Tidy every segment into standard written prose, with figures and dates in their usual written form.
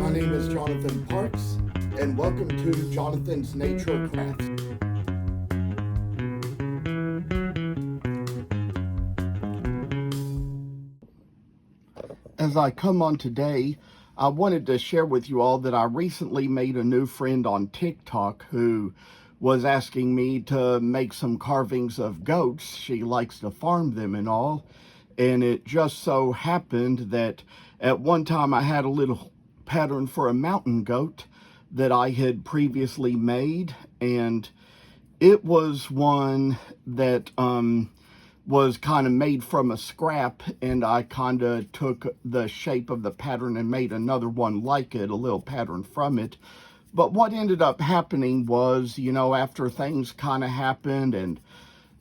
My name is Jonathan Parks, and welcome to Jonathan's Nature Crafts. As I come on today, I wanted to share with you all that I recently made a new friend on TikTok who was asking me to make some carvings of goats. She likes to farm them and all. And it just so happened that at one time I had a little pattern for a mountain goat that I had previously made, and it was one that was kind of made from a scrap, and I kind of took the shape of the pattern and made another one like it, a little pattern from it. But what ended up happening was, you know, after things kind of happened and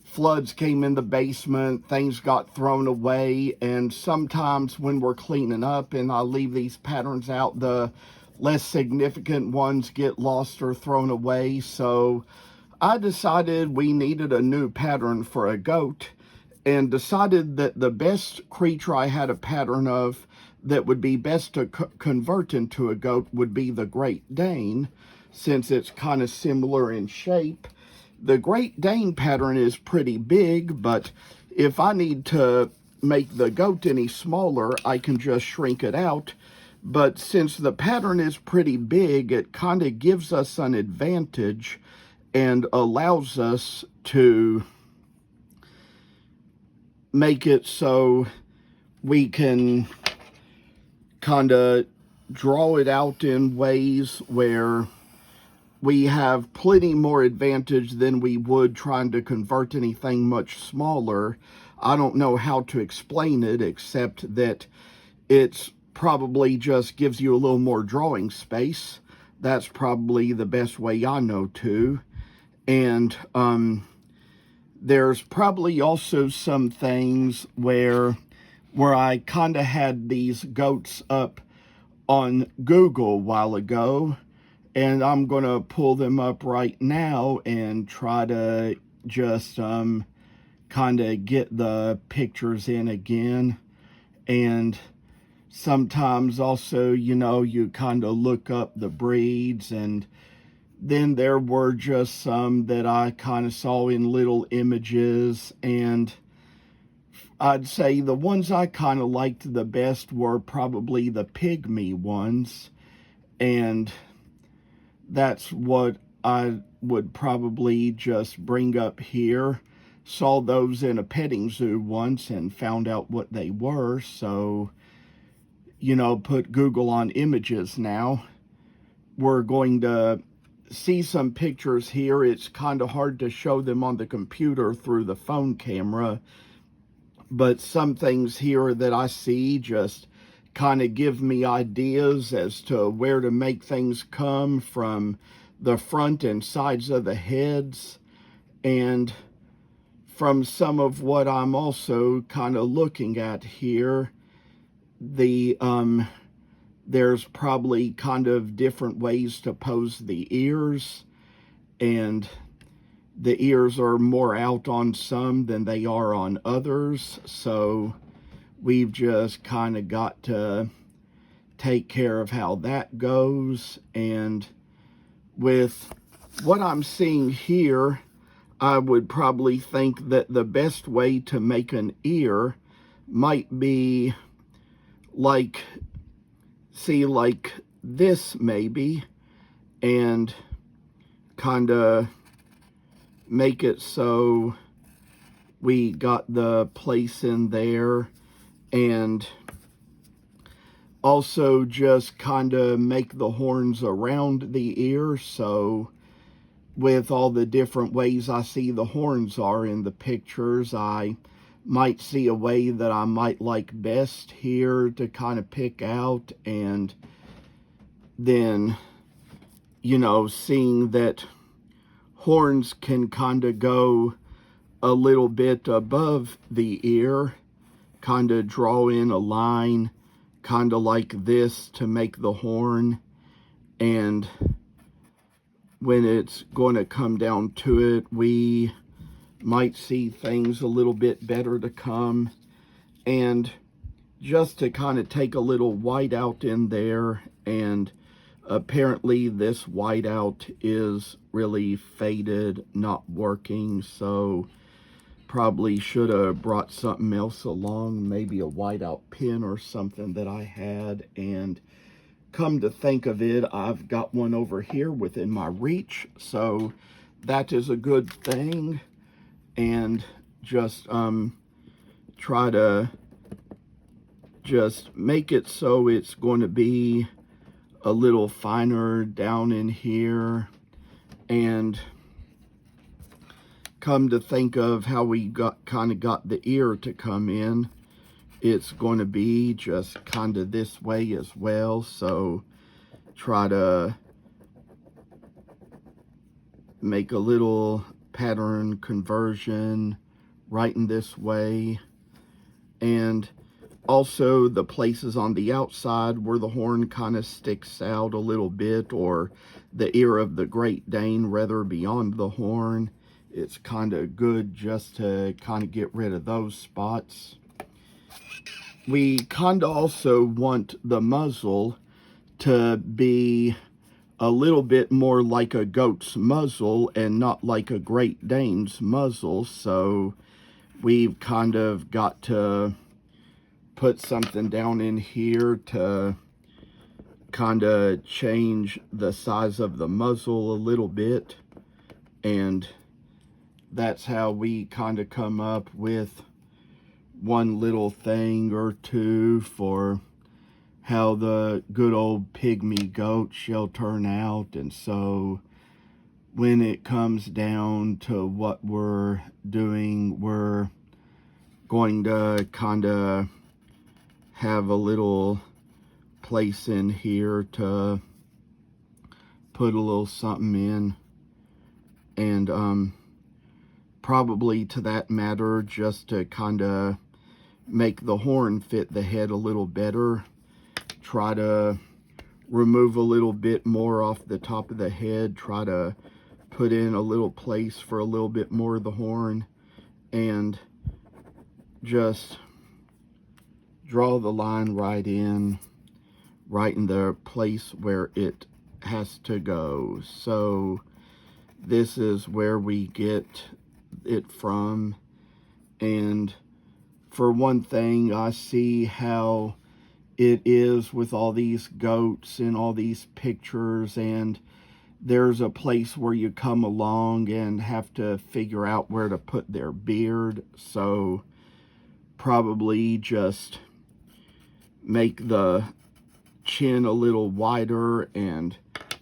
floods came in the basement, things got thrown away, and sometimes when we're cleaning up and I leave these patterns out, the less significant ones get lost or thrown away. So I decided we needed a new pattern for a goat, and decided that the best creature I had a pattern of that would be best to convert into a goat would be the Great Dane, since it's kind of similar in shape. The Great Dane pattern is pretty big, but if I need to make the goat any smaller, I can just shrink it out. But since the pattern is pretty big, it kind of gives us an advantage and allows us to make it so we can kind of draw it out in ways where we have plenty more advantage than we would trying to convert anything much smaller. I don't know how to explain it, except that it's probably just gives you a little more drawing space. That's probably the best way I know to. And there's probably also some things where I kind of had these goats up on Google a while ago, and I'm going to pull them up right now and try to just kind of get the pictures in again. And sometimes also, you know, you kind of look up the breeds, and then there were just some that I kind of saw in little images, and I'd say the ones I kind of liked the best were probably the pygmy ones, and that's what I would probably just bring up here. Saw those in a petting zoo once and found out what they were, so, you know, put Google on images now. We're going to see some pictures here. It's kind of hard to show them on the computer through the phone camera, but some things here that I see just kind of give me ideas as to where to make things come from the front and sides of the heads, and from some of what I'm also kind of looking at here, there's probably kind of different ways to pose the ears, and the ears are more out on some than they are on others, so we've just kind of got to take care of how that goes. And with what I'm seeing here, I would probably think that the best way to make an ear might be like, see, like this maybe, and kind of make it so we got the place in there, and also just kind of make the horns around the ear. So with all the different ways I see the horns are in the pictures, I might see a way that I might like best here to kind of pick out, and then, you know, seeing that horns can kind of go a little bit above the ear, kind of draw in a line kind of like this to make the horn, and when it's going to come down to it, we might see things a little bit better to come. And just to kind of take a little white out in there and Apparently this whiteout is really faded, not working, so probably should have brought something else along, maybe a whiteout pin or something that I had. And come to think of it, I've got one over here within my reach, so that is a good thing. And just try to just make it so it's going to be a little finer down in here. And come to think of how we kind of got the ear to come in, it's going to be just kind of this way as well. So try to make a little pattern conversion right in this way. And also the places on the outside where the horn kind of sticks out a little bit, or the ear of the Great Dane rather beyond the horn, it's kind of good just to kind of get rid of those spots. We kind of also want the muzzle to be a little bit more like a goat's muzzle and not like a Great Dane's muzzle, so we've kind of got to put something down in here to kind of change the size of the muzzle a little bit. And that's how we kind of come up with one little thing or two for how the good old pygmy goat shall turn out. And so when it comes down to what we're doing, we're going to kind of have a little place in here to put a little something in. And probably to that matter, just to kind of make the horn fit the head a little better, try to remove a little bit more off the top of the head, try to put in a little place for a little bit more of the horn, and just draw the line right in the place where it has to go. So this is where we get it from. And for one thing, I see how it is with all these goats and all these pictures, and there's a place where you come along and have to figure out where to put their beard. So probably just make the chin a little wider and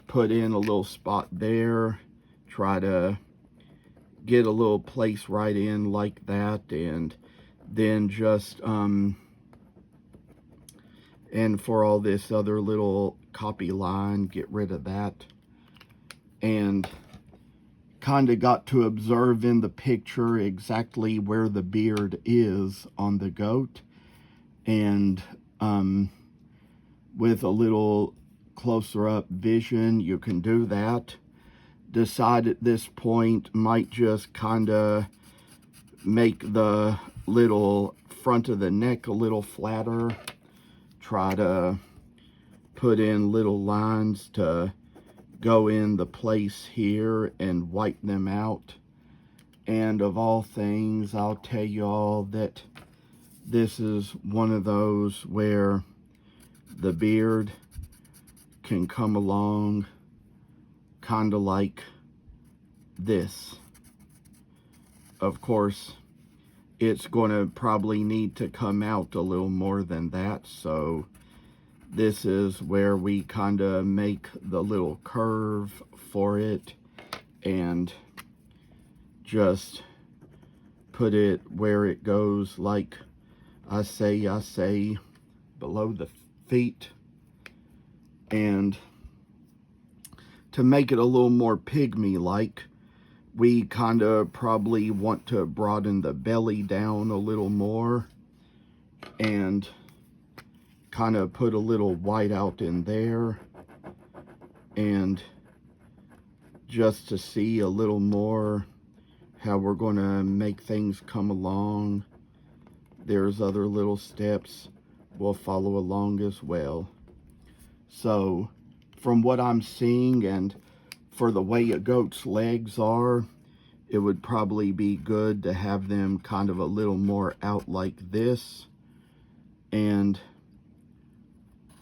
put in a little spot there. Try to get a little place right in like that, and then just and for all this other little copy line, get rid of that. And kind of got to observe in the picture exactly where the beard is on the goat, and with a little closer up vision you can do that. Decide at this point, might just kind of make the little front of the neck a little flatter. Try to put in little lines to go in the place here and wipe them out. And of all things, I'll tell you all that this is one of those where the beard can come along kind of like this. Of course, it's going to probably need to come out a little more than that, so this is where we kind of make the little curve for it and just put it where it goes, like I say below the feet. And to make it a little more pygmy-like, we kind of probably want to broaden the belly down a little more and kind of put a little white out in there, and just to see a little more how we're going to make things come along. There's other little steps we'll follow along as well. So from what I'm seeing and for the way a goat's legs are, it would probably be good to have them kind of a little more out like this, and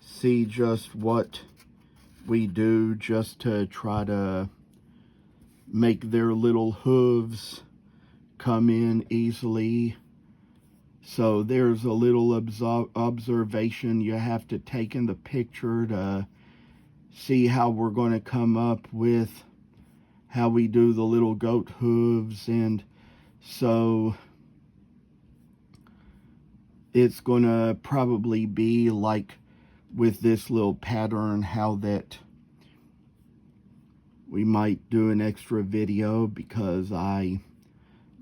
see just what we do just to try to make their little hooves come in easily. So there's a little observation you have to take in the picture to see how we're going to come up with how we do the little goat hooves. And so it's going to probably be like with this little pattern, how that we might do an extra video, because I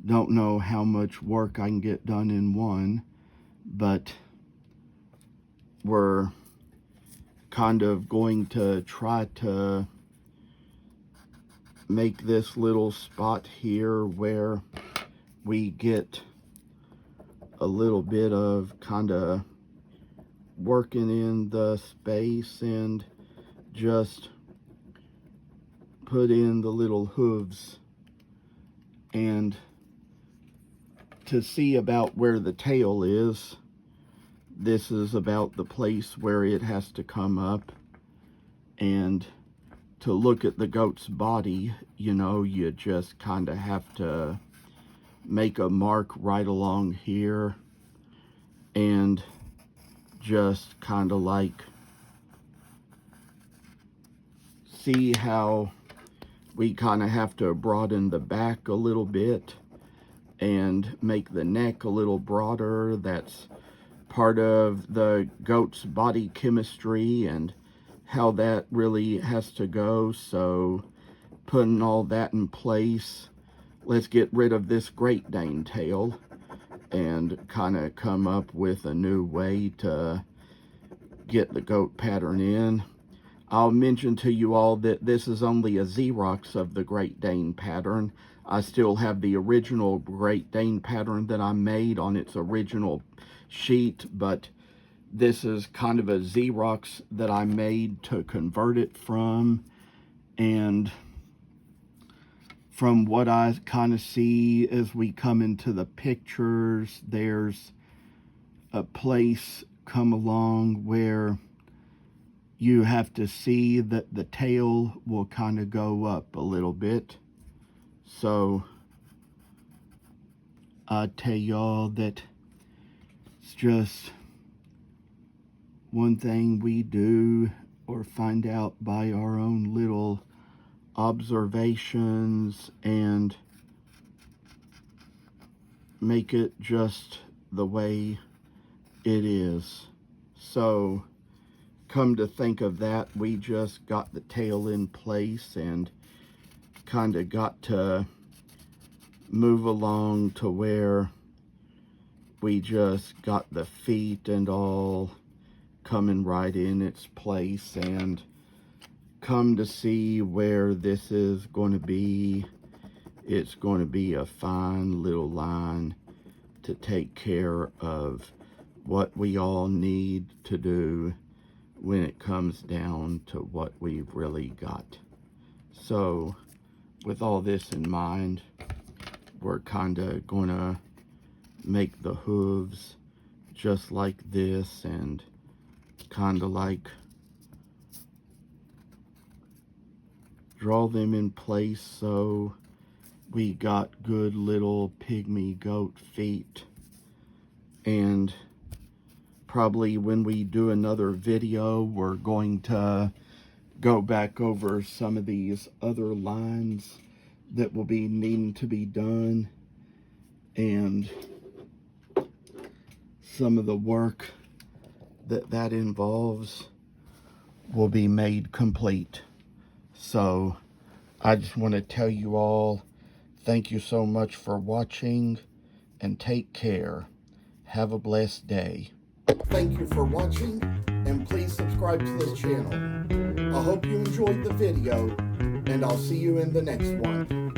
don't know how much work I can get done in one, but we're kind of going to try to make this little spot here where we get a little bit of kind of working in the space and just put in the little hooves. And to see about where the tail is, this is about the place where it has to come up. And to look at the goat's body, you know, you just kind of have to make a mark right along here and just kind of like see how we kind of have to broaden the back a little bit and make the neck a little broader. That's part of the goat's body chemistry and how that really has to go. So putting all that in place, let's get rid of this Great Dane tail and kind of come up with a new way to get the goat pattern in. I'll mention to you all that this is only a Xerox of the Great Dane pattern. I still have the original Great Dane pattern that I made on its original sheet, but this is kind of a Xerox that I made to convert it from. And from what I kind of see as we come into the pictures, there's a place come along where you have to see that the tail will kind of go up a little bit. So I tell y'all that it's just one thing we do or find out by our own little observations and make it just the way it is. So come to think of that, we just got the tail in place and kind of got to move along to where we just got the feet and all coming right in its place, and come to see where this is going to be. It's going to be a fine little line to take care of what we all need to do when it comes down to what we've really got. So with all this in mind, we're kind of going to make the hooves just like this and kind of like draw them in place so we got good little pygmy goat feet. And probably when we do another video, we're going to go back over some of these other lines that will be needing to be done, and some of the work that involves will be made complete. So I just want to tell you all, thank you so much for watching, and take care. Have a blessed day. Thank you for watching, and please subscribe to this channel. I hope you enjoyed the video, and I'll see you in the next one.